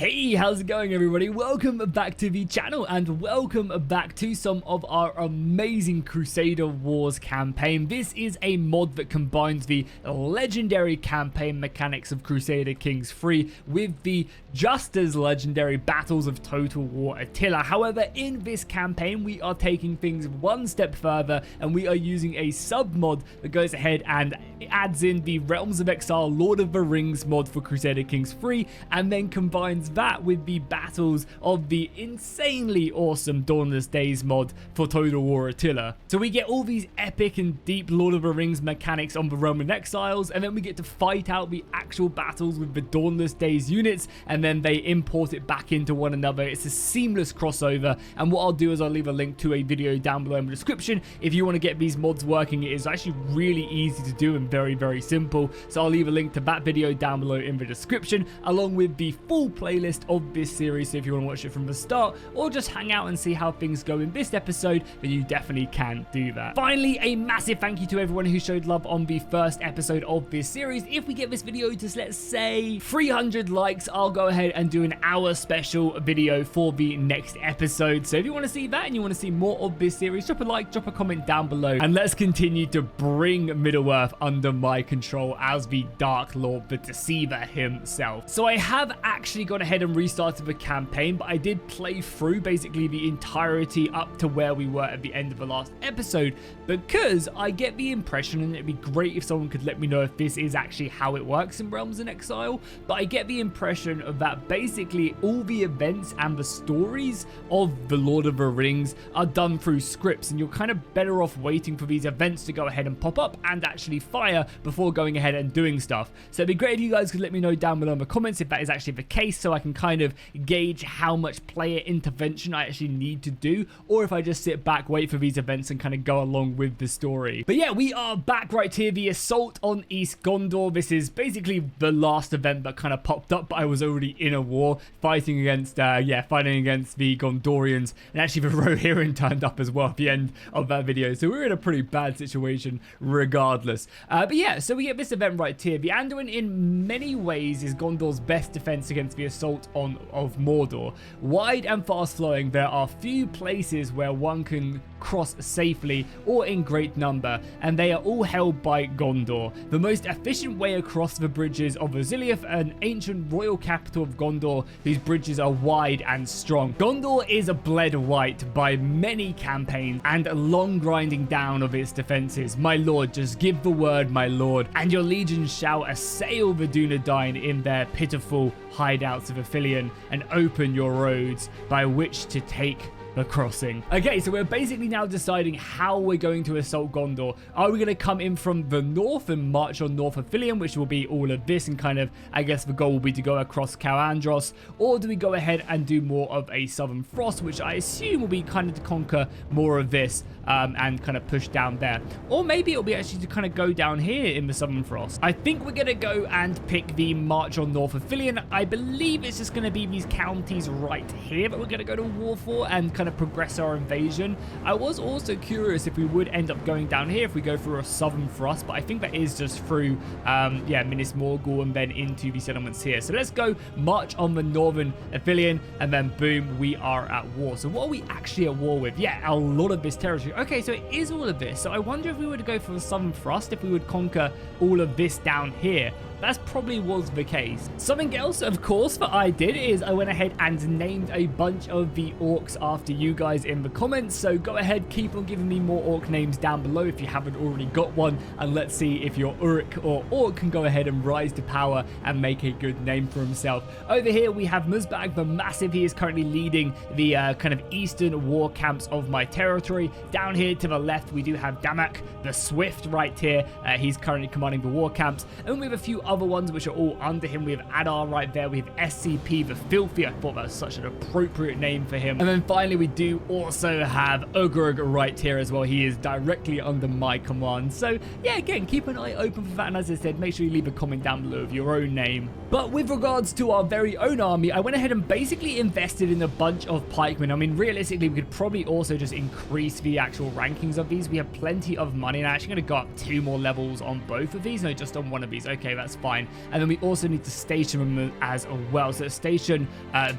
Hey, how's it going everybody? Welcome back to the channel and welcome back to some of our amazing Crusader Wars campaign. This is a mod that combines the legendary campaign mechanics of Crusader Kings 3 with the just as legendary battles of Total War Atilla. However, in this campaign we are taking things one step further and we are using a sub mod that goes ahead and adds in the Realms of Exile Lord of the Rings mod for Crusader Kings 3 and then combines that with the battles of the insanely awesome Dawnless Days mod for Total War Atilla. So we get all these epic and deep Lord of the Rings mechanics on the Realms in Exiles, and then we get to fight out the actual battles with the Dawnless Days units, and then they import it back into one another. It's a seamless crossover, and what I'll do is I'll leave a link to a video down below in the description if you want to get these mods working. It is actually really easy to do and very simple, so I'll leave a link to that video down below in the description, along with the full playlist of this series. So if you want to watch it from the start or just hang out and see how things go in this episode, then you definitely can do that. Finally, a massive thank you to everyone who showed love on the first episode of this series. If we get this video to, let's say, 300 likes, I'll go ahead and do an hour special video for the next episode. So if you want to see that and you want to see more of this series, drop a like, drop a comment down below, and let's continue to bring Middle-earth under my control as the Dark Lord, the Deceiver himself. So I have actually gone ahead and restarted the campaign, but I did play through basically the entirety up to where we were at the end of the last episode, because I get the impression, and it'd be great if someone could let me know if this is actually how it works in Realms in Exile, but I get the impression of that basically all the events and the stories of the Lord of the Rings are done through scripts, and you're kind of better off waiting for these events to go ahead and pop up and actually fire before going ahead and doing stuff. So it'd be great if you guys could let me know down below in the comments if that is actually the case, so I can kind of gauge how much player intervention I actually need to do, or if I just sit back, wait for these events and kind of go along with the story. But yeah, we are back right here, the assault on East Gondor. This is basically the last event that kind of popped up, but I was already in a war fighting against the Gondorians, and actually the Rohirrim turned up as well at the end of that video, so we're in a pretty bad situation regardless. But yeah, so we get this event right here. The Anduin in many ways is Gondor's best defense against the assault of Mordor. Wide and fast flowing, there are few places where one can cross safely or in great number, and they are all held by Gondor. The most efficient way across the bridges of Osgiliath, an ancient royal capital of Gondor, whose bridges are wide and strong. Gondor is bled white by many campaigns and a long grinding down of its defenses. My lord, just give the word, my lord, and your legions shall assail the Dunedain in their pitiful hideouts of Aphelion and open your roads by which to take the crossing. Okay, so we're basically now deciding how we're going to assault Gondor. Are we going to come in from the north and march on North Aphelion, which will be all of this, and kind of, I guess the goal will be to go across Calandros, or do we go ahead and do more of a Southern Frost, which I assume will be kind of to conquer more of this and kind of push down there, or maybe it'll be actually to kind of go down here in the Southern Frost. I think we're going to go and pick the march on North Aphelion. I believe it's just going to be these counties right here that we're going to go to war for and kind of progress our invasion. I was also curious if we would end up going down here if we go through a Southern Frost, but I think that is just through Minas Morgul and then into the settlements here. So let's go march on the Northern Aphelion, and then boom, we are at war. So what are we actually at war with? Yeah, a lot of this territory. Okay, so it is all of this. So I wonder if we were to go for the Southern Frost, if we would conquer all of this down here. That probably was the case. Something else, of course, that I did is I went ahead and named a bunch of the orcs after you guys in the comments. So go ahead, keep on giving me more orc names down below if you haven't already got one. And let's see if your Uruk or orc can go ahead and rise to power and make a good name for himself. Over here, we have Muzbag the Massive. He is currently leading the kind of eastern war camps of my territory. Down here to the left, we do have Damak the Swift right here. He's currently commanding the war camps. And we have a few other ones which are all under him. We have Adar right there. We have SCP the Filthy. I thought that was such an appropriate name for him. And then finally we do also have Ugrug right here as well. He is directly under my command. So yeah, again, keep an eye open for that, and as I said, make sure you leave a comment down below of your own name. But with regards to our very own army, I went ahead and basically invested in a bunch of pikemen. I mean, realistically, we could probably also just increase the actual rankings of these. We have plenty of money, and I'm actually going to go up 2 more levels on both of these, no, just on one of these. Okay, that's that's fine. And then we also need to station them as well. So let's station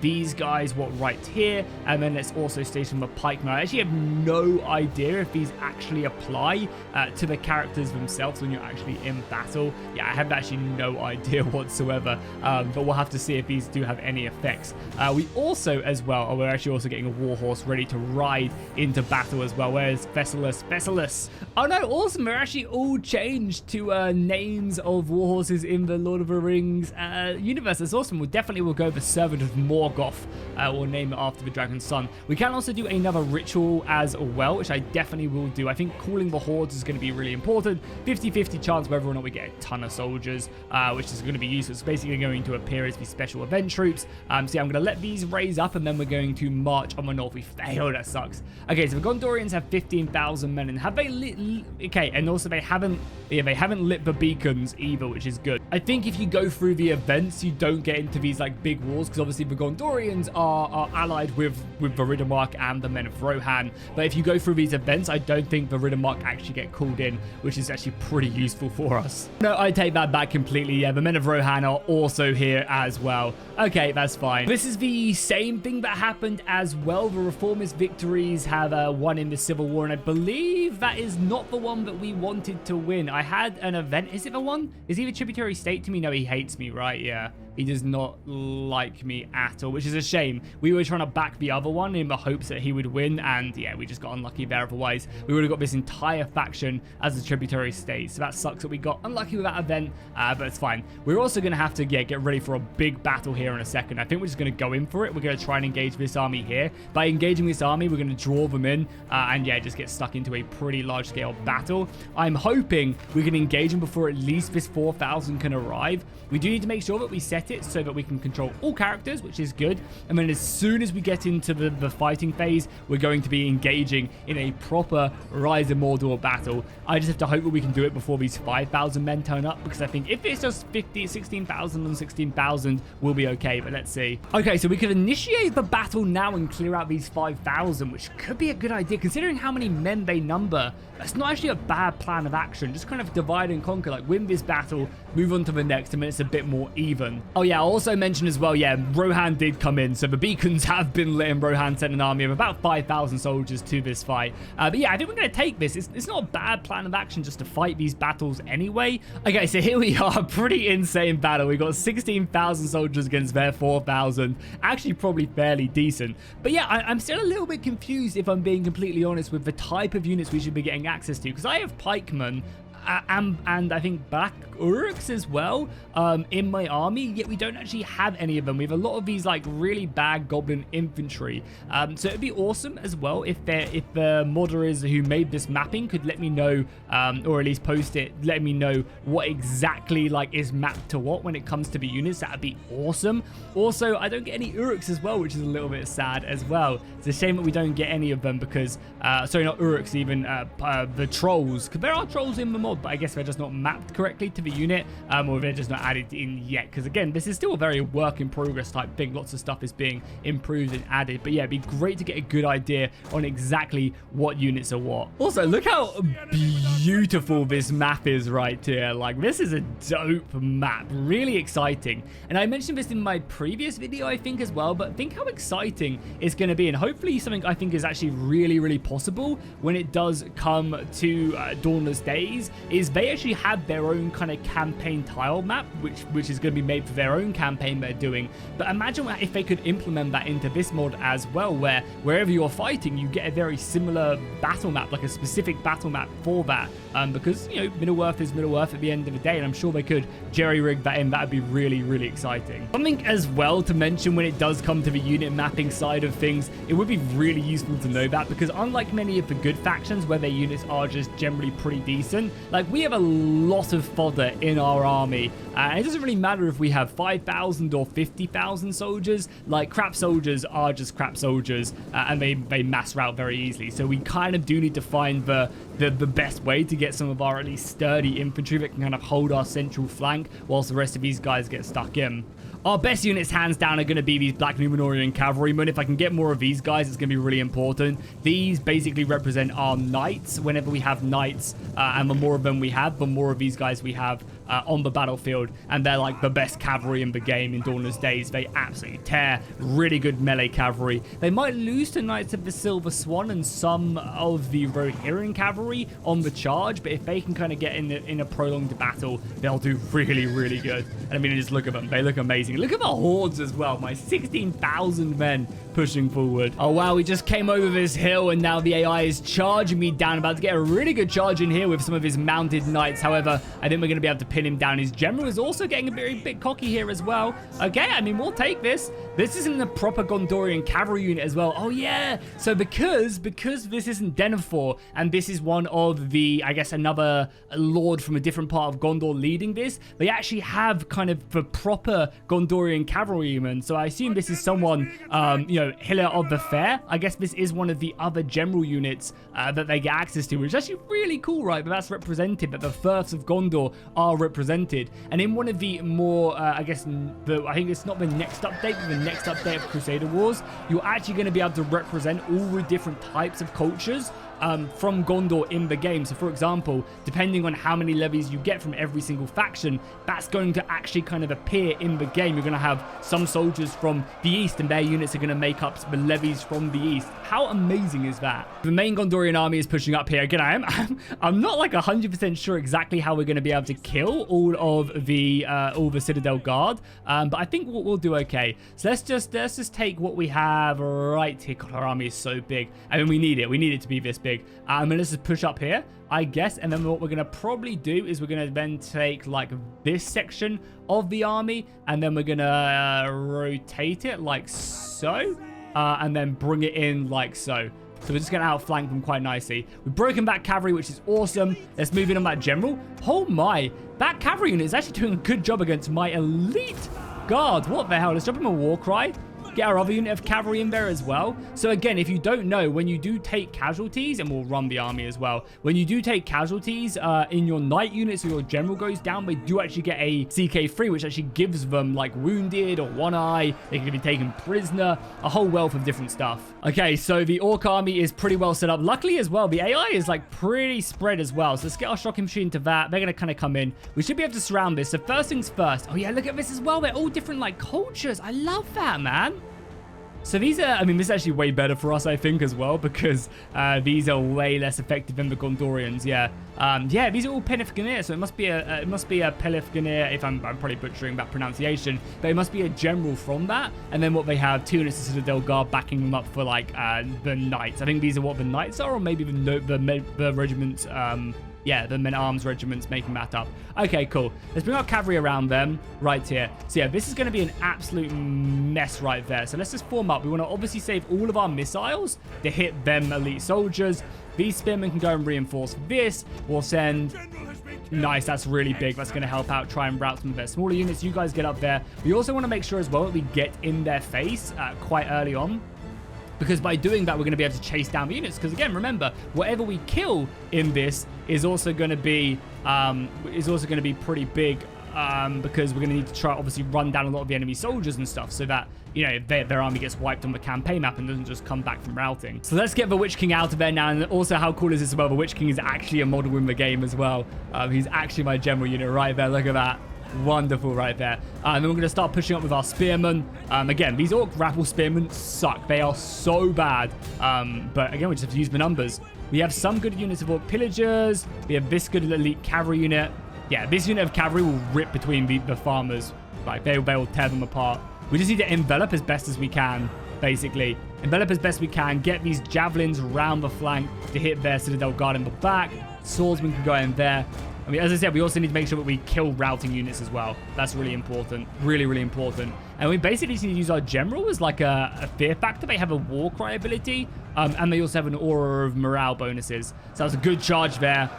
these guys, right here, and then let's also station the pikemen. I actually have no idea if these actually apply to the characters themselves when you're actually in battle. Yeah, I have actually no idea whatsoever, but we'll have to see if these do have any effects. We also, as well, we're actually also getting a warhorse ready to ride into battle as well. Where's Thessalus? Oh no, awesome. They're actually all changed to names of warhorses in the Lord of the Rings universe. That's awesome. We'll go the Servant of Morgoth. We'll name it after the dragon's son. We can also do another ritual as well, which I definitely will do. I think calling the hordes is going to be really important. 50-50 chance whether or not we get a ton of soldiers, which is going to be useful. It's basically going to appear as the special event troops. So yeah, I'm going to let these raise up, and then we're going to march on the north. We failed. That sucks. Okay, so the Gondorians have 15,000 men, and have they lit? Okay, and also they haven't lit the beacons either, which is good. I think if you go through the events, you don't get into these like big wars, because obviously the Gondorians are allied with the Riddermark and the men of Rohan. But if you go through these events, I don't think the Riddermark actually get called in, which is actually pretty useful for us. No, I take that back completely. Yeah, the men of Rohan are also here as well. Okay, that's fine. This is the same thing that happened as well. The Reformist victories have won in the Civil War, and I believe that is not the one that we wanted to win. I had an event. Is it the one? Is he the tributary state to me? No, he hates me, right? Yeah. He does not like me at all, which is a shame. We were trying to back the other one in the hopes that he would win, and yeah, we just got unlucky there. Otherwise, we would have got this entire faction as a tributary state. So that sucks that we got unlucky with that event, but it's fine. We're also going to have to get ready for a big battle here in a second. I think we're just going to go in for it. We're going to try and engage this army here. By engaging this army, we're going to draw them in, and yeah, just get stuck into a pretty large-scale battle. I'm hoping we can engage them before at least this 4,000 can arrive. We do need to make sure that we set it so that we can control all characters, which is good. And then as soon as we get into the fighting phase, we're going to be engaging in a proper Rise of Mordor battle. I just have to hope that we can do it before these 5,000 men turn up, because I think if it's just 16,000 and 16,000, we'll be okay, but let's see. Okay, so we could initiate the battle now and clear out these 5,000, which could be a good idea considering how many men they number. That's not actually a bad plan of action. Just kind of divide and conquer, like win this battle, move on to the next, and then it's a bit more even. Oh yeah, I'll also mention as well, yeah, Rohan did come in, so the beacons have been lit, and Rohan sent an army of about 5,000 soldiers to this fight. But yeah, I think we're going to take this. It's not a bad plan of action just to fight these battles anyway. Okay, so here we are, pretty insane battle. We got 16,000 soldiers against their 4,000. Actually, probably fairly decent. But yeah, I'm still a little bit confused, if I'm being completely honest, with the type of units we should be getting access to, because I have pikemen and I think Black Uruks as well in my army, yet we don't actually have any of them. We have a lot of these like really bad goblin infantry, so it'd be awesome as well if the modders who made this mapping could let me know, or at least post it, let me know what exactly like is mapped to what when it comes to the units. That'd be awesome. Also, I don't get any Uruks as well, which is a little bit sad as well. It's a shame that we don't get any of them because sorry, not Uruks, even the trolls, because there are trolls in the mod, but I guess they're just not mapped correctly to the unit, or they're just not added in yet, because again, this is still a very work in progress type thing. Lots of stuff is being improved and added, but yeah, it'd be great to get a good idea on exactly what units are what. Also, look how beautiful this map is right here. Like, this is a dope map, really exciting. And I mentioned this in my previous video, I think, as well, but think how exciting it's going to be, and hopefully something I think is actually really, really possible when it does come to Dawnless Days, is they actually have their own kind of campaign tile map, which is going to be made for their own campaign they're doing. But imagine if they could implement that into this mod as well, where wherever you're fighting, you get a very similar battle map, like a specific battle map for that, because, you know, Middle-earth is Middle-earth at the end of the day, and I'm sure they could jerry-rig that in. That would be really, really exciting. Something as well to mention when it does come to the unit mapping side of things, it would be really useful to know that, because unlike many of the good factions where their units are just generally pretty decent, like we have a lot of fodder in our army, and it doesn't really matter if we have 5,000 or 50,000 soldiers. Like, crap soldiers are just crap soldiers, and they mass route very easily. So we kind of do need to find the best way to get some of our at least sturdy infantry that can kind of hold our central flank whilst the rest of these guys get stuck in. Our best units, hands down, are going to be these Black Númenórean cavalrymen. If I can get more of these guys, it's going to be really important. These basically represent our knights. Whenever we have knights, and the more of them we have, the more of these guys we have on the battlefield. And they're like the best cavalry in the game in Dawnless Days. They absolutely tear. Really good melee cavalry. They might lose to Knights of the Silver Swan and some of the Rohirrim cavalry on the charge, but if they can kind of get in a prolonged battle, they'll do really, really good. And I mean, just look at them. They look amazing. Look at the hordes as well. My 16,000 men pushing forward. Oh, wow. We just came over this hill, and now the AI is charging me down. About to get a really good charge in here with some of his mounted knights. However, I think we're going to be able to pin him down. His general is also getting a very bit cocky here as well. Okay, I mean, we'll take this. This isn't a proper Gondorian cavalry unit as well. Oh, yeah. So because this isn't Denethor, and this is one of the, I guess, another lord from a different part of Gondor leading this, they actually have kind of the proper Gondorian cavalrymen. So I assume this is someone, you know, Hiller of the Fair. I guess this is one of the other general units that they get access to, which is actually really cool, right? But that's represented, that the Firths of Gondor are represented. And in one of the more, I guess, I think it's not the next update, but the next update of Crusader Wars, you're actually going to be able to represent all the different types of cultures from Gondor in the game. So for example, depending on how many levies you get from every single faction, that's going to actually kind of appear in the game. You're going to have some soldiers from the east, and their units are going to make up the levies from the east. How amazing is that? The main Gondorian army is pushing up here. Again, I'm not like 100% sure exactly how we're going to be able to kill all of the Citadel Guard, but I think we'll do okay. So let's just take what we have right here. God, our army is so big. I mean, we need it to be this big. And let's just push up here, I guess. And then what we're going to probably do is we're going to then take like this section of the army, and then we're going to rotate it like so, and then bring it in like so. So we're just going to outflank them quite nicely. We've broken back cavalry, which is awesome. Let's move in on that general. Oh my, that cavalry unit is actually doing a good job against my elite guards. What the hell? Let's drop him a war cry. Get our other unit of cavalry in there as well. So again, if you don't know, when you do take casualties, and we'll run the army as well, when you do take casualties in your knight units or your general goes down, they do actually get a CK3, which actually gives them like wounded or one eye. They can be taken prisoner, a whole wealth of different stuff. Okay, so the orc army is pretty well set up. Luckily as well, the AI is like pretty spread as well. So let's get our shocking machine into that. They're going to kind of come in. We should be able to surround this. So first things first. Oh yeah, look at this as well. They're all different like cultures. I love that, man. So these are, I mean, this is actually way better for us, I think, as well, because these are way less effective than the Gondorians. Yeah, yeah, these are all Penifganir, so it must be a Penifganir, if I'm probably butchering that pronunciation, but it must be a general from that. And then what they have, 2 units of Citadel Guard backing them up for like the knights. I think these are what the knights are, or maybe the regiments. Yeah, the men-at-arms regiments making that up. Okay, cool. Let's bring our cavalry around them right here. So yeah, this is going to be an absolute mess right there. So let's just form up. We want to obviously save all of our missiles to hit them elite soldiers. These spearmen can go and reinforce this. We'll send... Nice, that's really big. That's going to help out, try and rout some of their smaller units. You guys get up there. We also want to make sure as well that we get in their face quite early on, because by doing that, we're going to be able to chase down the units. Because again, remember, whatever we kill in this is also going to be pretty big, because we're going to need to try, obviously, run down a lot of the enemy soldiers and stuff, so that, you know, their army gets wiped on the campaign map and doesn't just come back from routing. So let's get the Witch King out of there now. And also, how cool is this as well? The Witch King is actually a model in the game as well. He's actually my general unit right there. Look at that. Wonderful right there. And then we're going to start pushing up with our spearmen. Again, these orc grapple spearmen suck. They are so bad. But again, we just have to use the numbers. We have some good units of orc pillagers. We have this good elite cavalry unit. Yeah, this unit of cavalry will rip between the farmers. Like, they will tear them apart. We just need to envelop as best as we can, basically. Envelop as best we can. Get these javelins around the flank to hit their Citadel Guard in the back. Swordsmen can go in there. I mean, as I said, we also need to make sure that we kill routing units as well. That's really important. Really, really important. And we basically just need to use our general as like a fear factor. They have a war cry ability, and they also have an aura of morale bonuses. So that's a good charge there.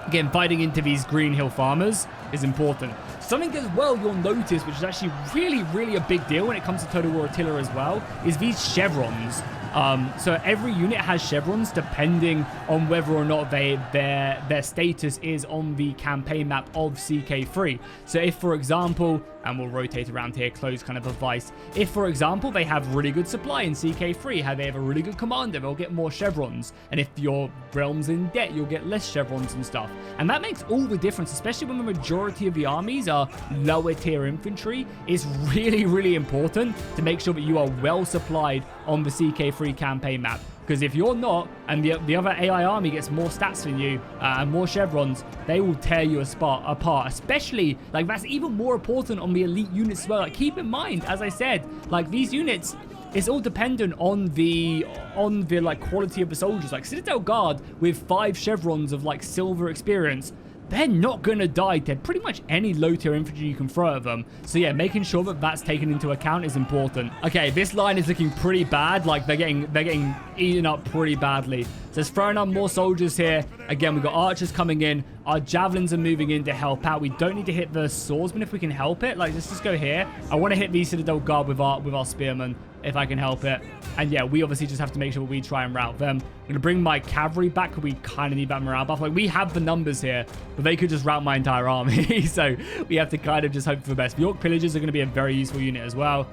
Again, fighting into these Green Hill farmers is important. Something as well you'll notice, which is actually really, really a big deal when it comes to Total War Atilla as well, is these chevrons. So every unit has chevrons depending on whether or not their status is on the campaign map of CK3. So if, for example, and we'll rotate around here, close kind of advice. If, for example, they have really good supply in CK3, they have a really good commander, they'll get more chevrons. And if your realm's in debt, you'll get less chevrons and stuff. And that makes all the difference, especially when the majority of the armies are lower tier infantry. It's really, really important to make sure that you are well supplied on the CK3 campaign map. Because if you're not, and the other AI army gets more stats than you and more chevrons, they will tear you apart. Especially, like, that's even more important on the elite units as well. Like, keep in mind, as I said, like, these units, it's all dependent on the like quality of the soldiers. Like Citadel Guard with 5 chevrons of like silver experience, they're not going to die to pretty much any low tier infantry you can throw at them. So yeah, making sure that that's taken into account is important. Okay, this line is looking pretty bad. Like they're getting eaten up pretty badly. So let's throwing up more soldiers here. Again, we've got archers coming in. Our javelins are moving in to help out. We don't need to hit the swordsmen if we can help it. Like, let's just go here. I want to hit the Citadel Guard with our spearmen if I can help it. And yeah, we obviously just have to make sure we try and rout them. I'm going to bring my cavalry back. We kind of need that morale buff. Like, we have the numbers here, but they could just rout my entire army. So we have to kind of just hope for the best. The York Pillagers are going to be a very useful unit as well.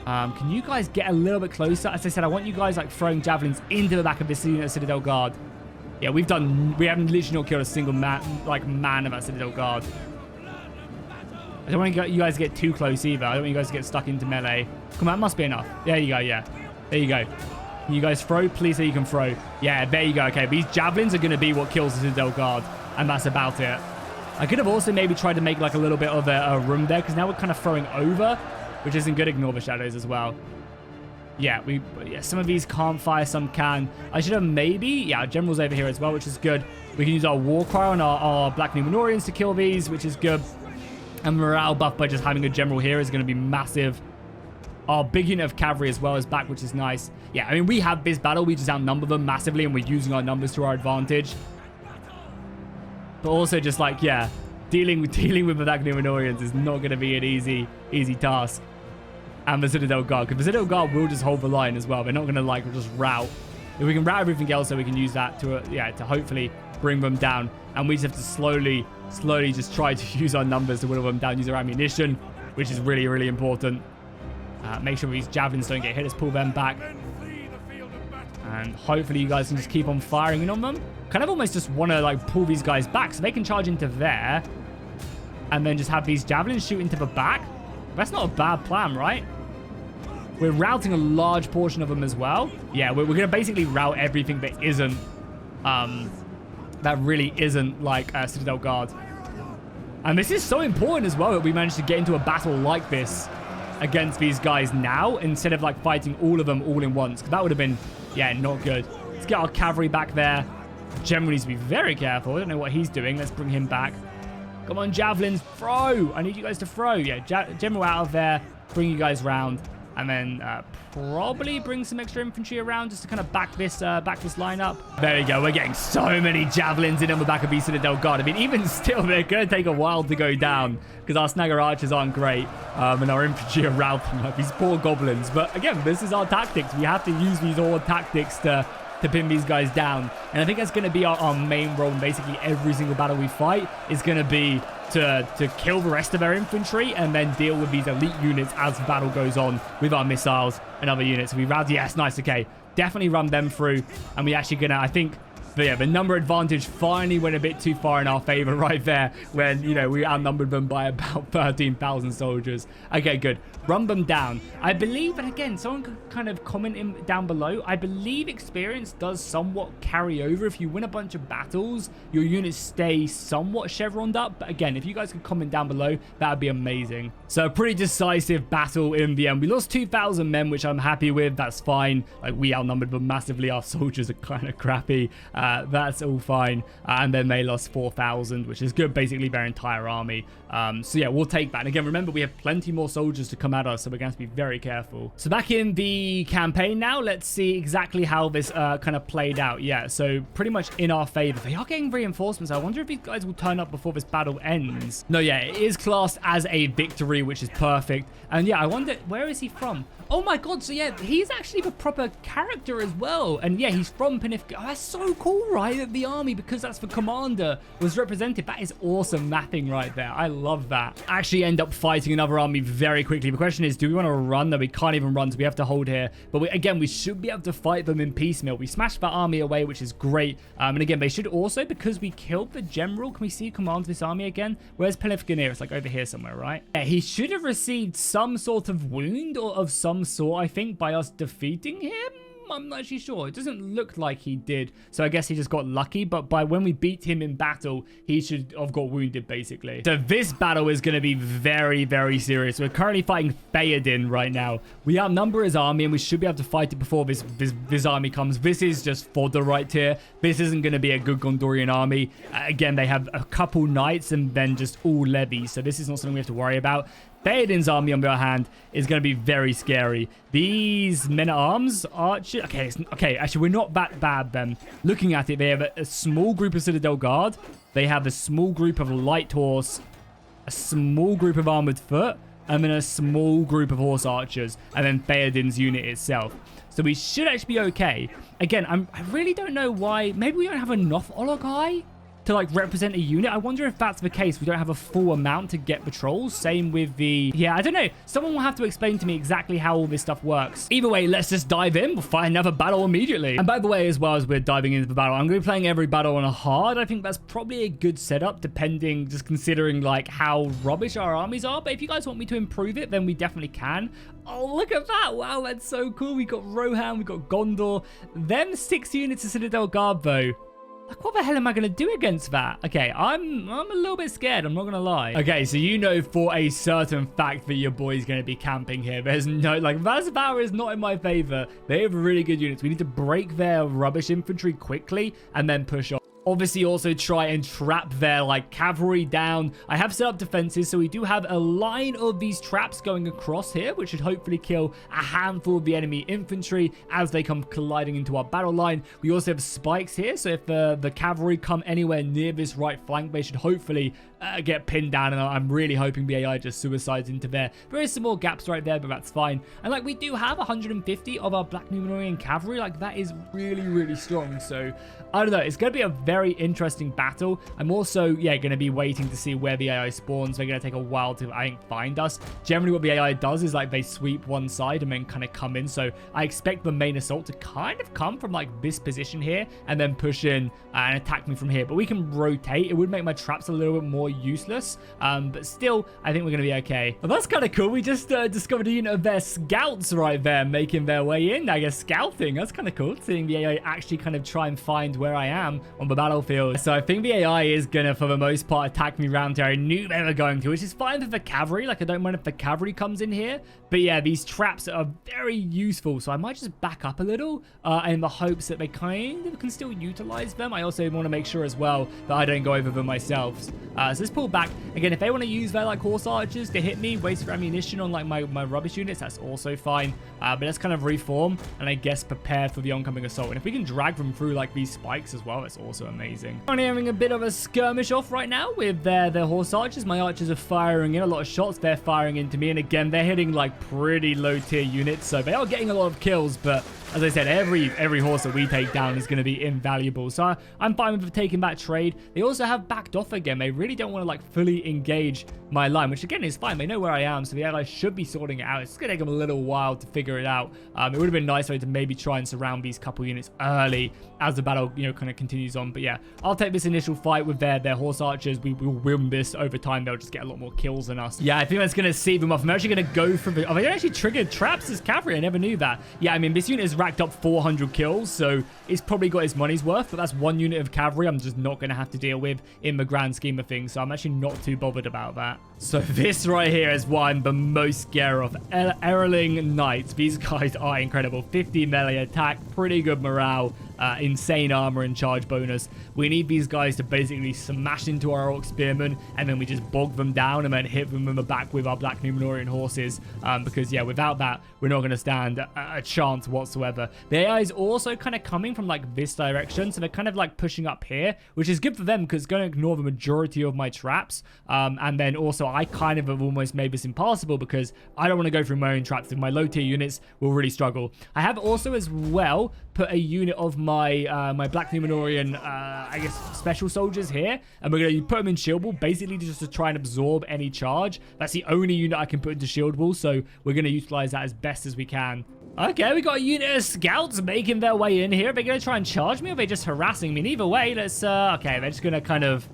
Can you guys get a little bit closer? As I said, I want you guys like throwing javelins into the back of this unit of Citadel Guard. Yeah, we haven't literally not killed a single man of that Citadel Guard. I don't want you guys to get too close either. I don't want you guys to get stuck into melee. Come on, that must be enough. There you go, yeah. There you go. Can you guys throw? Please say you can throw. Yeah, there you go. Okay, these javelins are going to be what kills the Citadel Guard. And that's about it. I could have also maybe tried to make like a little bit of a room there, because now we're kind of throwing over, which isn't good. Ignore the shadows as well. Yeah, some of these can't fire, some can. I should have maybe, yeah, our general's over here as well, which is good. We can use our war cry on our Black Numenorians to kill these, which is good. And morale buff by just having a general here is going to be massive. Our big unit of cavalry as well is back, which is nice. Yeah, I mean, we have this battle. We just outnumber them massively, and we're using our numbers to our advantage. But also just like, yeah, dealing with the Black Numenorians is not going to be an easy task. And the Citadel Guard, because the Citadel Guard will just hold the line as well. They're not going to like just rout. If we can rout everything else, so we can use that to hopefully bring them down. And we just have to slowly just try to use our numbers to whittle them down, use our ammunition, which is really, really important. Make sure these javelins don't get hit. Let's pull them back. And hopefully you guys can just keep on firing in on them. Kind of almost just want to like pull these guys back so they can charge into there. And then just have these javelins shoot into the back. That's not a bad plan, right? We're routing a large portion of them as well. Yeah, we're going to basically rout everything that isn't, that really isn't like Citadel Guard. And this is so important as well that we managed to get into a battle like this against these guys now, instead of like fighting all of them all in once. Because that would have been, yeah, not good. Let's get our cavalry back there. General needs to be very careful. I don't know what he's doing. Let's bring him back. Come on, javelins, throw. I need you guys to throw. Yeah, general out of there. Bring you guys round. And then probably bring some extra infantry around just to kind of back this line up. There you go. We're getting so many javelins in on the back of the Citadel Guard. I mean, even still, they're going to take a while to go down because our snagger archers aren't great. And our infantry are routing like these poor goblins. But again, this is our tactics. We have to use these old tactics to pin these guys down. And I think that's going to be our main role in basically every single battle we fight, is going to be to kill the rest of our infantry and then deal with these elite units as the battle goes on with our missiles and other units. We round, yes, nice, okay. Definitely run them through. And we actually going to, I think, yeah, the number advantage finally went a bit too far in our favor right there when, you know, we outnumbered them by about 13,000 soldiers. Okay, good. Run them down. I believe, and again, someone could kind of comment down below, I believe experience does somewhat carry over. If you win a bunch of battles, your units stay somewhat chevroned up. But again, if you guys could comment down below, that would be amazing. So a pretty decisive battle in the end. We lost 2,000 men, which I'm happy with. That's fine. Like, we outnumbered them massively. Our soldiers are kind of crappy. That's all fine. And then they lost 4,000, which is good, basically their entire army. So yeah, we'll take that. And again, remember, we have plenty more soldiers to come at us, so we're going to have to be very careful. So back in the campaign now, let's see exactly how this kind of played out. Yeah, so pretty much in our favor. They are getting reinforcements. I wonder if these guys will turn up before this battle ends. No, yeah, it is classed as a victory, which is perfect. And yeah, I wonder, where is he from? Oh my god, so yeah, he's actually the proper character as well. And yeah, he's from Penifka. Oh, that's so cool, right? That the army, because that's the commander, was represented. That is awesome mapping right there. I love that. Actually end up fighting another army very quickly. The question is, do we want to run? No, we can't even run, so we have to hold here. But again, we should be able to fight them in piecemeal. We smashed that army away, which is great. And again, they should also, because we killed the general, can we see who commands this army again? Where's Penifka near? It's like over here somewhere, right? Yeah, he should have received some sort of wound or of some sort, I think, by us defeating him. I'm not actually sure. It doesn't look like he did. So I guess he just got lucky. But by when we beat him in battle, he should have got wounded, basically. So this battle is going to be very, very serious. We're currently fighting Theoden right now. We outnumber his army, and we should be able to fight it before this army comes. This is just fodder right here. This isn't going to be a good Gondorian army. Again, they have a couple knights and then just all levies. So this is not something we have to worry about. Theoden's army, on the other hand, is going to be very scary. These men-at-arms, archers... Okay, actually, we're not that bad, then. Looking at it, they have a small group of Citadel Guard. They have a small group of light horse, a small group of armored foot, and then a small group of horse archers, and then Theoden's unit itself. So we should actually be okay. Again, I really don't know why. Maybe we don't have enough Ologai to like represent a unit. I wonder if that's the case. We don't have a full amount to get patrols. Same with the... Yeah, I don't know. Someone will have to explain to me exactly how all this stuff works. Either way, let's just dive in. We'll fight another battle immediately. And by the way, as well as we're diving into the battle, I'm going to be playing every battle on a hard. I think that's probably a good setup, depending, just considering like how rubbish our armies are. But if you guys want me to improve it, then we definitely can. Oh, look at that. Wow, that's so cool. We got Rohan, we got Gondor. Them 6 units of Citadel Guard, though. Like, what the hell am I going to do against that? Okay, I'm a little bit scared. I'm not going to lie. Okay, so you know for a certain fact that your boy's going to be camping here. There's no... Like, Vaspower is not in my favor. They have really good units. We need to break their rubbish infantry quickly and then push on. Obviously, also try and trap their, like, cavalry down. I have set up defenses, so we do have a line of these traps going across here, which should hopefully kill a handful of the enemy infantry as they come colliding into our battle line. We also have spikes here, so if the cavalry come anywhere near this right flank, they should hopefully get pinned down, and I'm really hoping the AI just suicides into there. There is some more gaps right there, but that's fine. And, like, we do have 150 of our Black Numenorean cavalry. Like, that is really, really strong, so I don't know. It's going to be a very interesting battle. I'm also, yeah, going to be waiting to see where the AI spawns. They're going to take a while to, I think, find us. Generally, what the AI does is, like, they sweep one side and then kind of come in. So I expect the main assault to kind of come from, like, this position here and then push in and attack me from here. But we can rotate. It would make my traps a little bit more useless. But still, I think we're going to be okay. Well, that's kind of cool. We just discovered a unit of their scouts right there making their way in. I guess scouting. That's kind of cool. Seeing the AI actually kind of try and find where I am on the battlefield. So I think the AI is gonna, for the most part, attack me round here. I knew they were going to, which is fine for the cavalry. Like, I don't mind if the cavalry comes in here. But yeah, these traps are very useful. So I might just back up a little in the hopes that they kind of can still utilize them. I also want to make sure as well that I don't go over them myself. So let's pull back. Again, if they want to use their, like, horse archers to hit me, waste for ammunition on, like, my rubbish units, that's also fine. But let's kind of reform and I guess prepare for the oncoming assault. And if we can drag them through, like, these spikes as well, that's also amazing. I'm having a bit of a skirmish off right now with their horse archers. My archers are firing in a lot of shots. They're firing into me. And again, they're hitting, like, pretty low tier units. So they are getting a lot of kills, but as I said, every horse that we take down is going to be invaluable. So I'm fine with taking that trade. They also have backed off again. They really don't want to, like, fully engage my line, which again is fine. They know where I am, so the allies should be sorting it out. It's going to take them a little while to figure it out. It would have been nice to maybe try and surround these couple units early as the battle, you know, kind of continues on. But yeah, I'll take this initial fight with their horse archers. We will win this over time. They'll just get a lot more kills than us. Yeah, I think that's going to see them off. I'm actually going to go for the... Oh, they actually triggered traps as cavalry. I never knew that. Yeah, I mean, this unit has racked up 400 kills, so it's probably got its money's worth, but that's one unit of cavalry I'm just not going to have to deal with in the grand scheme of things, so I'm actually not too bothered about that. So this right here is what I'm the most scared of. Erling Knights. These guys are incredible. 50 melee attack, pretty good morale. insane armor and charge bonus. We need these guys to basically smash into our orc spearmen, and then we just bog them down and then hit them in the back with our Black Numenorian horses. Because, yeah, without that, we're not going to stand a chance whatsoever. The AI is also kind of coming from, like, this direction, so they're kind of, like, pushing up here, which is good for them because it's going to ignore the majority of my traps. And then also, I kind of have almost made this impassable because I don't want to go through my own traps. If my low-tier units will really struggle. I have also, as well, put a unit of my my Black Numenorian, I guess, special soldiers here, and we're going to put them in shield wall, basically just to try and absorb any charge. That's the only unit I can put into shield wall, so we're going to utilize that as best as we can. Okay, we got a unit of scouts making their way in here. Are they going to try and charge me, or are they just harassing me? And either way, let's, okay, they're just going to kind of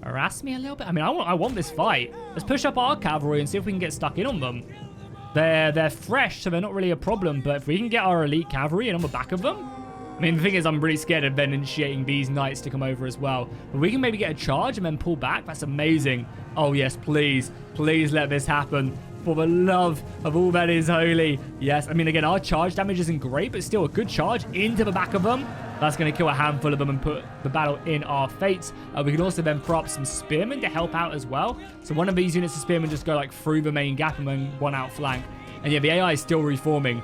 harass me a little bit. I mean, I want this fight. Let's push up our cavalry and see if we can get stuck in on them. They're fresh, so they're not really a problem, but if we can get our elite cavalry in on the back of them, I mean, the thing is, I'm really scared of then initiating these knights to come over as well. But we can maybe get a charge and then pull back. That's amazing. Oh, yes, please. Please let this happen. For the love of all that is holy. Yes, I mean, again, our charge damage isn't great, but still a good charge into the back of them. That's going to kill a handful of them and put the battle in our fates. We can also then throw up some spearmen to help out as well. So one of these units of spearmen just go like through the main gap and then one outflank. And yeah, the AI is still reforming,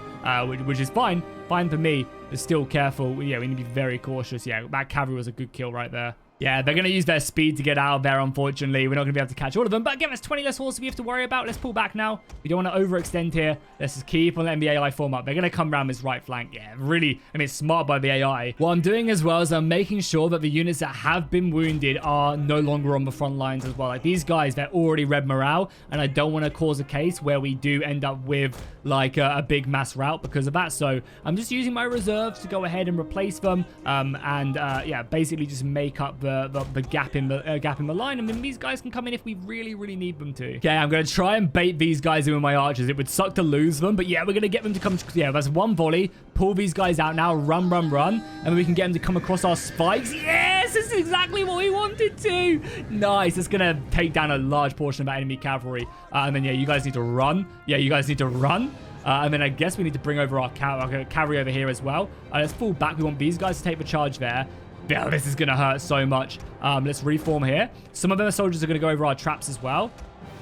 which is fine. Fine for me, but still careful. Yeah, we need to be very cautious. Yeah, that cavalry was a good kill right there. Yeah, they're going to use their speed to get out of there, unfortunately. We're not going to be able to catch all of them. But again, there's 20 less horses we have to worry about. Let's pull back now. We don't want to overextend here. Let's just keep on letting the AI form up. They're going to come around this right flank. Yeah, really, I mean, it's smart by the AI. What I'm doing as well is I'm making sure that the units that have been wounded are no longer on the front lines as well. Like these guys, they're already red morale. And I don't want to cause a case where we do end up with like a big mass rout because of that. So I'm just using my reserves to go ahead and replace them. Yeah, basically just make up the gap in the line, and then these guys can come in if we really need them to. Okay, I'm gonna try and bait these guys in with my archers. It would suck to lose them, but yeah, we're gonna get them to come. Yeah, that's one volley. Pull these guys out now. Run, and then we can get them to come across our spikes. Yes, this is exactly what we wanted to. Nice. It's gonna take down a large portion of that enemy cavalry, and then yeah, you guys need to run. Yeah, you guys need to run. And then I guess we need to bring over our cavalry over here as well. Let's fall back. We want these guys to take the charge there. Yeah, this is going to hurt so much. Let's reform here. Some of their soldiers are going to go over our traps as well.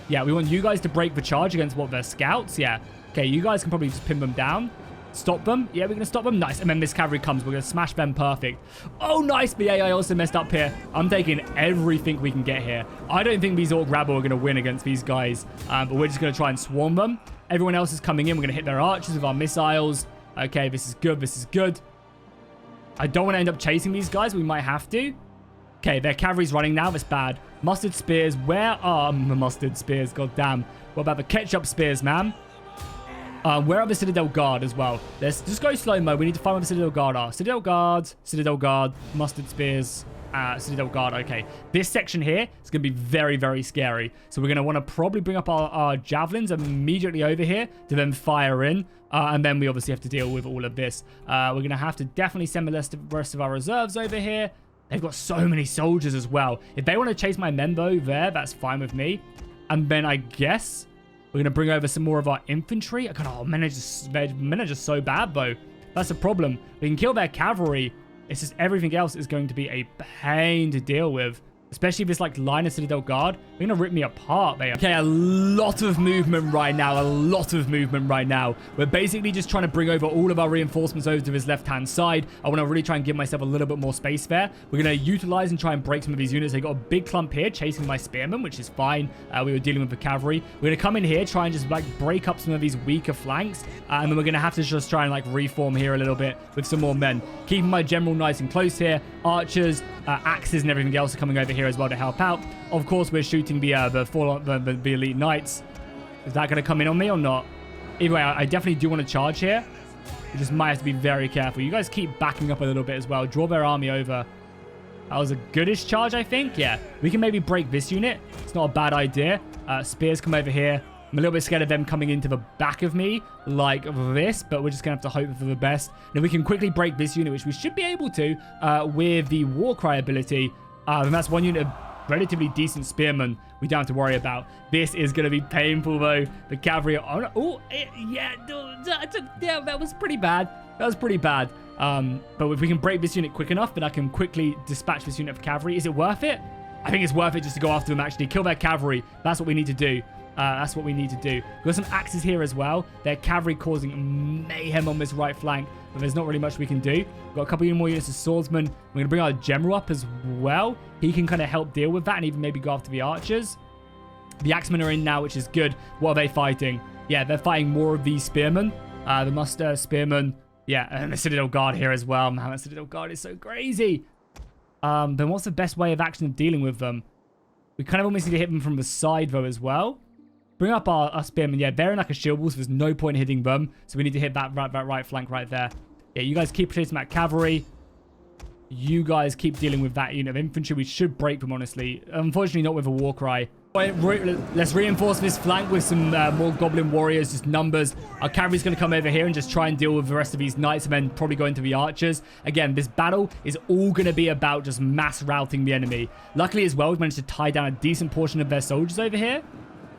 Yeah, we want you guys to break the charge against what, their scouts? Yeah. Okay, you guys can probably just pin them down. Stop them. Yeah, we're going to stop them. Nice. And then this cavalry comes. We're going to smash them. Perfect. Oh, nice. The AI also messed up here. I'm taking everything we can get here. I don't think these Orc Rabble are going to win against these guys. But we're just going to try and swarm them. Everyone else is coming in. We're going to hit their archers with our missiles. Okay, this is good. This is good. I don't want to end up chasing these guys. We might have to. Okay, their cavalry's running now. That's bad. Mustard spears. Where are the mustard spears? God damn. What about the ketchup spears, man? Where are the Citadel Guard as well? Let's just go slow-mo. We need to find where the Citadel Guard are. Citadel Guard, mustard spears, Citadel Guard. Okay, this section here is going to be very scary. So we're going to want to probably bring up our javelins immediately over here to then fire in. And then we obviously have to deal with all of this. We're going to have to definitely send the rest of our reserves over here. They've got so many soldiers as well. If they want to chase my men though there, that's fine with me. And then I guess we're going to bring over some more of our infantry. Oh, men are just so bad though. That's a problem. We can kill their cavalry. It's just everything else is going to be a pain to deal with. Especially if it's like line of Citadel Guard. They're going to rip me apart there. Okay, a lot of movement right now. We're basically just trying to bring over all of our reinforcements over to his left-hand side. I want to really try and give myself a little bit more space there. We're going to utilize and try and break some of these units. They got a big clump here chasing my spearmen, which is fine. We were dealing with the cavalry. We're going to come in here, try and just like break up some of these weaker flanks. And then we're going to have to just try and like reform here a little bit with some more men. Keeping my general nice and close here. Archers, axes and everything else are coming over here as well to help out. Of course, we're shooting the elite knights. Is that going to come in on me or not? Either way, I definitely do want to charge here. You just might have to be very careful. You guys keep backing up a little bit as well. Draw their army over. That was a goodish charge, I think. Yeah, we can maybe break this unit. It's not a bad idea. Spears come over here. I'm a little bit scared of them coming into the back of me like this, but we're just going to have to hope for the best. And we can quickly break this unit, which we should be able to with the Warcry ability. And that's one unit of relatively decent spearmen we don't have to worry about. This is going to be painful, though. The cavalry... yeah, that was pretty bad. But if we can break this unit quick enough, then I can quickly dispatch this unit of cavalry. Is it worth it? I think it's worth it just to go after them, actually. Kill their cavalry. That's what we need to do. That's what we need to do. We've got some axes here as well. Their cavalry causing mayhem on this right flank, but there's not really much we can do. We've got a couple more units of swordsmen. We're going to bring our general up as well. He can kind of help deal with that and even maybe go after the archers. The axemen are in now, which is good. What are they fighting? Yeah, they're fighting more of these spearmen. The muster spearmen. Yeah, and the Citadel Guard here as well. Man, that Citadel Guard is so crazy. Then what's the best way of action of dealing with them? We kind of almost need to hit them from the side, though, as well. Bring up our spearmen. Yeah, they're in like a shield wall, so there's no point in hitting them. So we need to hit that right flank right there. Yeah, you guys keep chasing that cavalry. You guys keep dealing with that unit of infantry. We should break them, honestly. Unfortunately, not with a war cry. Let's reinforce this flank with some more goblin warriors, just numbers. Our cavalry's going to come over here and just try and deal with the rest of these knights and then probably go into the archers. Again, this battle is all going to be about just mass routing the enemy. Luckily as well, we've managed to tie down a decent portion of their soldiers over here.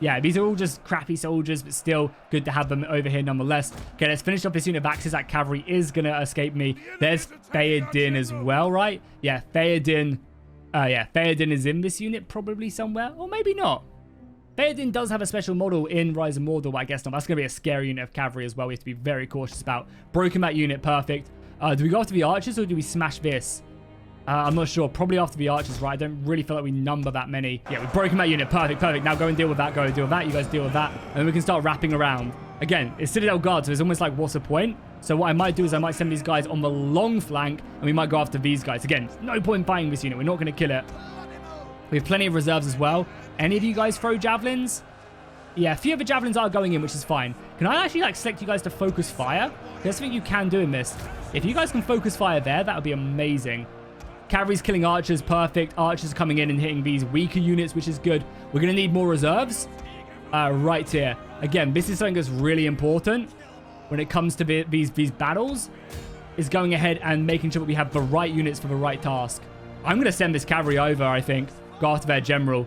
Yeah, these are all just crappy soldiers, but still good to have them over here nonetheless. Okay, let's finish off this unit of axes. That cavalry is going to escape me. There's Theoden as well, right? Yeah, Theoden. Theoden is in this unit probably somewhere, or maybe not. Theoden does have a special model in Rise of Mordor, but I guess not. That's going to be a scary unit of cavalry as well. We have to be very cautious about. Broken that unit, perfect. Do we go after the archers or do we smash this? I'm not sure. Probably after the archers, right? I don't really feel like we number that many. Yeah, we've broken that unit. Perfect, perfect. Now go and deal with that. Go and deal with that. You guys deal with that. And then we can start wrapping around. Again, it's Citadel Guard, so it's almost like, what's the point? So what I might do is I might send these guys on the long flank, and we might go after these guys. Again, no point in fighting this unit. We're not going to kill it. We have plenty of reserves as well. Any of you guys throw javelins? Yeah, a few of the javelins are going in, which is fine. Can I actually, like, select you guys to focus fire? There's something you can do in this. If you guys can focus fire there, that would be amazing. Cavalry's killing archers, perfect. Archers are coming in and hitting these weaker units, which is good. We're going to need more reserves right here. Again, this is something that's really important when it comes to these battles, is going ahead and making sure that we have the right units for the right task. I'm going to send this cavalry over, I think, go after their general.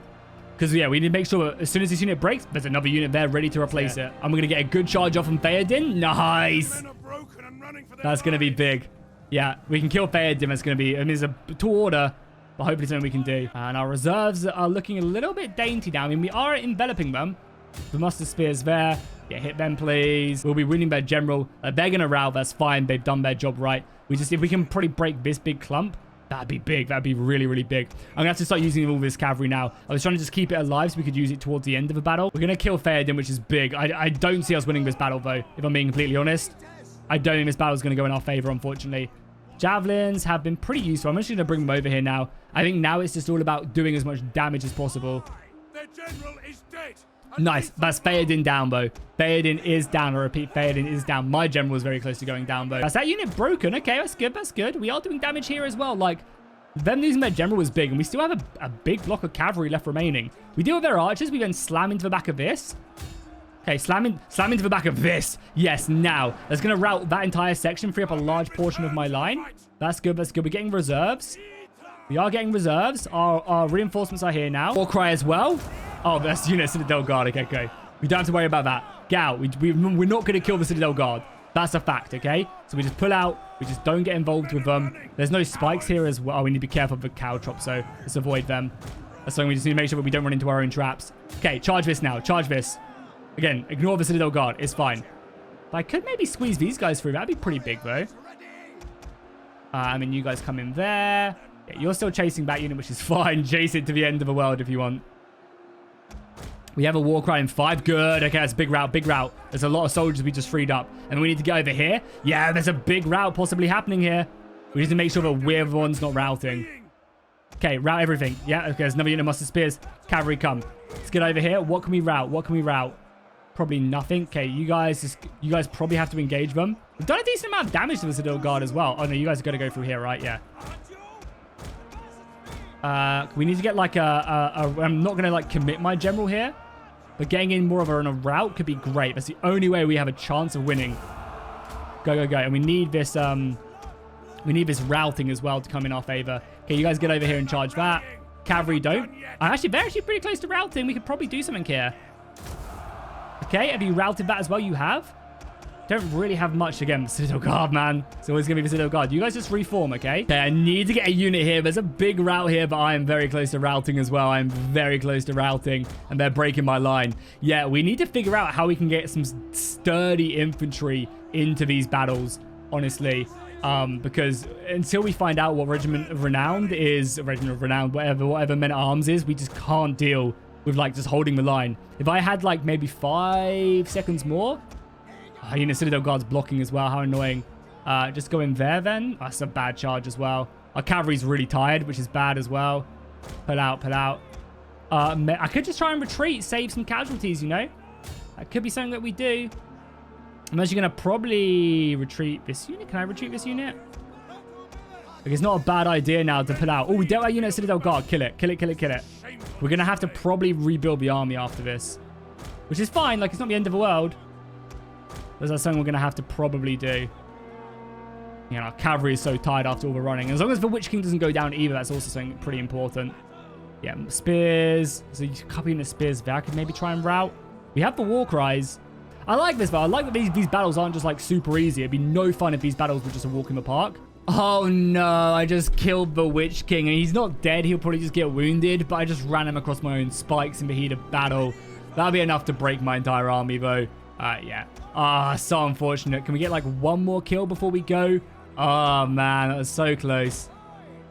Because, yeah, we need to make sure that as soon as this unit breaks, there's another unit there ready to replace it. And we're going to get a good charge off from Theoden. Nice. That's going to be big. Yeah, we can kill Theoden. It's going to be, I mean, it's a tall order, but hopefully it's something we can do. And our reserves are looking a little bit dainty now. I mean, we are enveloping them. The muster spears there. Yeah, hit them, please. We'll be winning their general. They're going to rout. That's fine. They've done their job right. If we can probably break this big clump, that'd be big. That'd be really, really big. I'm going to have to start using all this cavalry now. I was trying to just keep it alive so we could use it towards the end of the battle. We're going to kill Theoden, which is big. I don't see us winning this battle, though, if I'm being completely honest. I don't think this battle is going to go in our favor, unfortunately. Javelins have been pretty useful. I'm actually going to bring them over here now. I think now it's just all about doing as much damage as possible. Their general is dead. Nice. That's Theoden down, though. Theoden is down. I repeat, Theoden is down. My general was very close to going down, though. That's that unit broken. Okay, that's good. That's good. We are doing damage here as well. Like, them losing their general was big, and we still have a big block of cavalry left remaining. We deal with their archers. We then slam into the back of this. Okay, slam into the back of this. Yes, now. That's going to rout that entire section, free up a large portion of my line. That's good. That's good. We're getting reserves. We are getting reserves. Our reinforcements are here now. War cry as well. Oh, that's unit Citadel Guard. Okay, okay. We don't have to worry about that. Get out. We're not going to kill the Citadel Guard. That's a fact, okay? So we just pull out. We just don't get involved with them. There's no spikes here as well. Oh, we need to be careful of the cow trap, so let's avoid them. That's something we just need to make sure that we don't run into our own traps. Okay, charge this now. Charge this. Again, ignore the Citadel Guard. It's fine. But I could maybe squeeze these guys through. That'd be pretty big, though. I mean, you guys come in there. Yeah, you're still chasing that unit, which is fine. Chase it to the end of the world if you want. We have a war cry in 5. Good. Okay, that's a big rout. Big rout. There's a lot of soldiers we just freed up. And we need to get over here. Yeah, there's a big rout possibly happening here. We need to make sure that we're the ones not routing. Okay, rout everything. Yeah, okay, there's another unit of muster spears. Cavalry, come. Let's get over here. What can we rout? What can we rout? Probably nothing. Okay, you guys probably have to engage them. We've done a decent amount of damage to the Citadel Guard as well. Oh, no, you guys are going to go through here, right? Yeah. We need to get like I'm not going to like commit my general here, but getting in more of a route could be great. That's the only way we have a chance of winning. Go, go, go. And we need this routing as well to come in our favor. Okay, you guys get over here and charge that. Cavalry don't. They're actually pretty close to routing. We could probably do something here. Okay, have you routed that as well? You have. don't really have much again. Citadel Guard, man. It's always going to be the Citadel Guard. You guys just reform, okay? Okay, I need to get a unit here. There's a big route here, but I am very close to routing as well. I'm very close to routing, and they're breaking my line. Yeah, we need to figure out how we can get some sturdy infantry into these battles, honestly. Because until we find out what Regiment of Renown is, Regiment of Renown, whatever men-at-arms is, we just can't deal with, like, just holding the line. If I had, like, maybe 5 seconds more... Oh, unit Citadel Guard's blocking as well. How annoying. Just go in there then. Oh, that's a bad charge as well. Our cavalry's really tired, which is bad as well. Pull out, pull out. I could just try and retreat, save some casualties, you know? That could be something that we do. I'm actually going to probably retreat this unit. Can I retreat this unit? Like, it's not a bad idea now to pull out. Oh, we dealt with unit Citadel Guard. Kill it, kill it, kill it, kill it. We're going to have to probably rebuild the army after this. Which is fine. Like, it's not the end of the world. That's something we're going to have to probably do. You know, our cavalry is so tired after all the running. As long as the Witch King doesn't go down either, that's also something pretty important. Yeah, spears. So you copying the spears there. I could maybe try and route. We have the war cries. I like this, but I like that these battles aren't just, like, super easy. It'd be no fun if these battles were just a walk in the park. Oh, no. I just killed the Witch King. And he's not dead. He'll probably just get wounded. But I just ran him across my own spikes in the heat of battle. That'll be enough to break my entire army, though. Yeah. Ah, so unfortunate. Can we get, like, one more kill before we go? Oh, man. That was so close.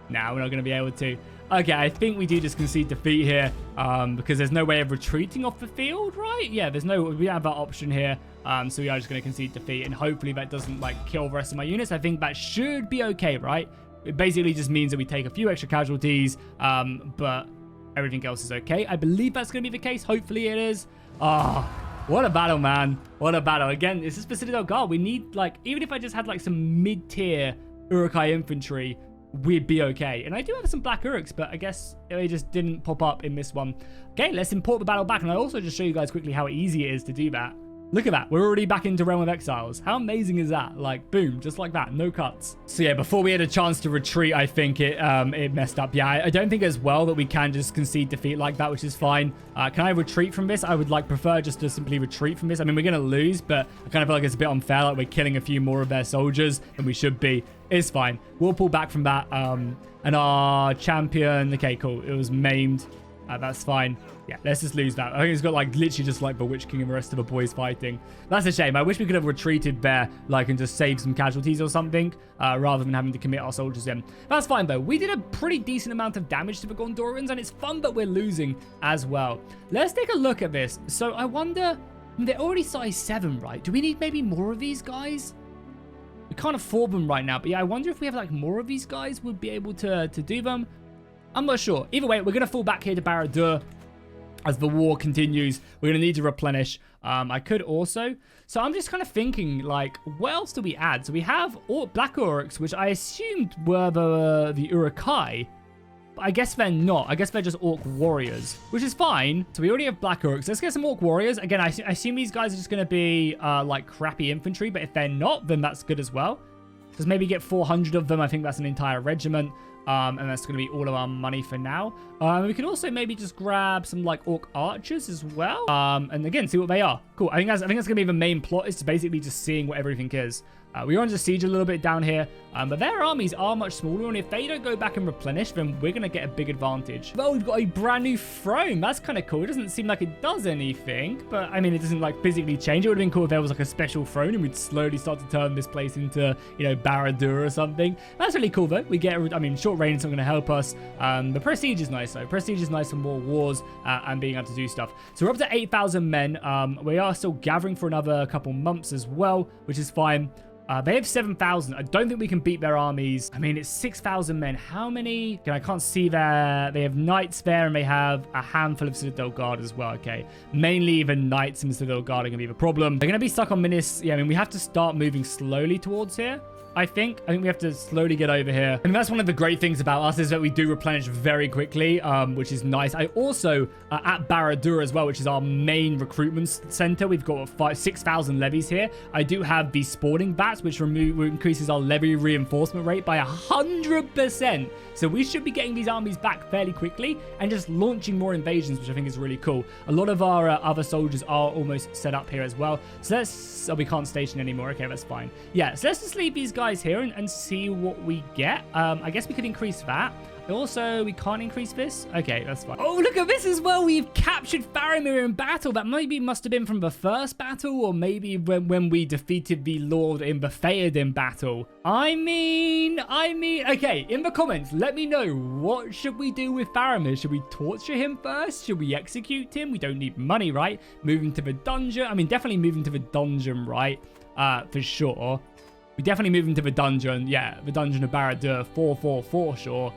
Nah, we're not going to be able to. Okay, I think we do just concede defeat here because there's no way of retreating off the field, right? Yeah, we don't have that option here. So we are just going to concede defeat, and hopefully that doesn't, like, kill the rest of my units. I think that should be okay, right? It basically just means that we take a few extra casualties, but everything else is okay. I believe that's going to be the case. Hopefully it is. Ah. What a battle, man. What a battle. Again, this is for Citadel Guard. We need, like, even if I just had, like, some mid-tier Uruk-hai infantry, we'd be okay. And I do have some Black Uruks, but I guess they just didn't pop up in this one. Okay, let's import the battle back. And I'll also just show you guys quickly how easy it is to do that. Look at that. We're already back into Realm of Exiles. How amazing is that? Like, boom, just like that. No cuts. So, yeah, before we had a chance to retreat, I think it messed up. Yeah, I don't think as well that we can just concede defeat like that, which is fine. Can I retreat from this? I would, like, prefer just to simply retreat from this. I mean, we're going to lose, but I kind of feel like it's a bit unfair. Like, we're killing a few more of their soldiers than we should be. It's fine. We'll pull back from that. And our champion... Okay, cool. It was maimed. That's fine. Yeah, let's just lose that. I think it's got, like, literally just, like, the Witch King and the rest of the boys fighting. That's a shame. I wish we could have retreated there, like, and just saved some casualties or something, rather than having to commit our soldiers in. That's fine, though. We did a pretty decent amount of damage to the Gondorians, and it's fun that we're losing as well. Let's take a look at this. So I wonder... They're already size 7, right? Do we need maybe more of these guys? We can't afford them right now, but yeah, I wonder if we have, like, more of these guys would be able to do them. I'm not sure. Either way, we're going to fall back here to Barad-dûr. As the war continues, we're going to need to replenish. I could also... So I'm just kind of thinking, like, what else do we add? So we have Black Uruks, which I assumed were the Uruk-hai. But I guess they're not. I guess they're just Orc warriors, which is fine. So we already have Black Uruks. Let's get some Orc warriors. Again, I assume these guys are just going to be, like, crappy infantry. But if they're not, then that's good as well. Just maybe get 400 of them. I think that's an entire regiment. And that's going to be all of our money for now. We can also maybe just grab some, like, Orc archers as well. And again, see what they are. Cool. I think that's going to be the main plot, is basically just seeing what everything is. We're under siege a little bit down here, but their armies are much smaller, and if they don't go back and replenish, then we're going to get a big advantage. Well, we've got a brand new throne. That's kind of cool. It doesn't seem like it does anything, but I mean, it doesn't, like, physically change. It would have been cool if there was, like, a special throne, and we'd slowly start to turn this place into, you know, Barad-dûr or something. That's really cool, though. We get, I mean, short range is not going to help us. The prestige is nice, though. Prestige is nice for more wars and being able to do stuff. So we're up to 8,000 men. We are still gathering for another couple months as well, which is fine. They have 7,000. I don't think we can beat their armies. I mean, it's 6,000 men. How many? Again, I can't see there. They have knights there, and they have a handful of Citadel Guard as well. Okay. Mainly the knights and Citadel Guard are going to be the problem. They're going to be stuck on Minas. Yeah, I mean, we have to start moving slowly towards here. I think we have to slowly get over here. And that's one of the great things about us is that we do replenish very quickly, which is nice. I also, at Barad-dûr as well, which is our main recruitment center, we've got 6,000 levies here. I do have the Sporting Bats, which increases our levy reinforcement rate by 100%. So we should be getting these armies back fairly quickly and just launching more invasions, which I think is really cool. A lot of our other soldiers are almost set up here as well. So let's... Oh, we can't station anymore. Okay, that's fine. Yeah, so let's just leave these guys here and see what we get. I guess we could increase that. Also, we can't increase this. Okay, that's fine. Oh, look at this as well. We've captured Faramir in battle. That maybe must have been from the first battle, or maybe when we defeated the Lord in the Theoden battle. I mean, okay, in the comments, let me know, what should we do with Faramir? Should we torture him first? Should we execute him? We don't need money, right? Move him to the dungeon. I mean, definitely move him to the dungeon, right? For sure. We definitely move him to the dungeon. Yeah, the dungeon of Barad-dûr, 444, sure.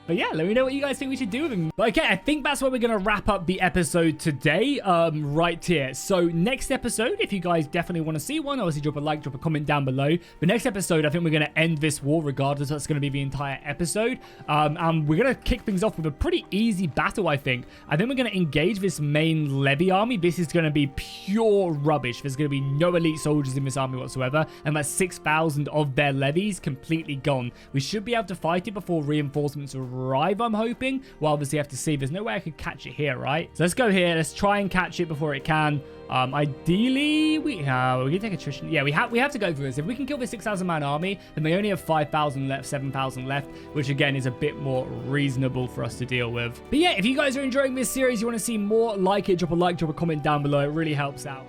But yeah, let me know what you guys think we should do with him. But okay, I think that's where we're going to wrap up the episode today, right here. So next episode, if you guys definitely want to see one, obviously drop a like, drop a comment down below. The next episode, I think we're going to end this war regardless. That's going to be the entire episode. And we're going to kick things off with a pretty easy battle, I think. I think we're going to engage this main levy army. This is going to be pure rubbish. There's going to be no elite soldiers in this army whatsoever. And that's 6,000 of their levies completely gone. We should be able to fight it before reinforcements arrive, I'm hoping. Well, obviously I have to see. There's no way I could catch it here, right? So let's go here. Let's try and catch it before it can. Ideally, we can take attrition. Yeah, we have to go for this. If we can kill this 6,000 man army, then they only have 5,000 left, 7,000 left, which again is a bit more reasonable for us to deal with. But yeah, if you guys are enjoying this series, you want to see more, like it, drop a like, drop a comment down below. It really helps out.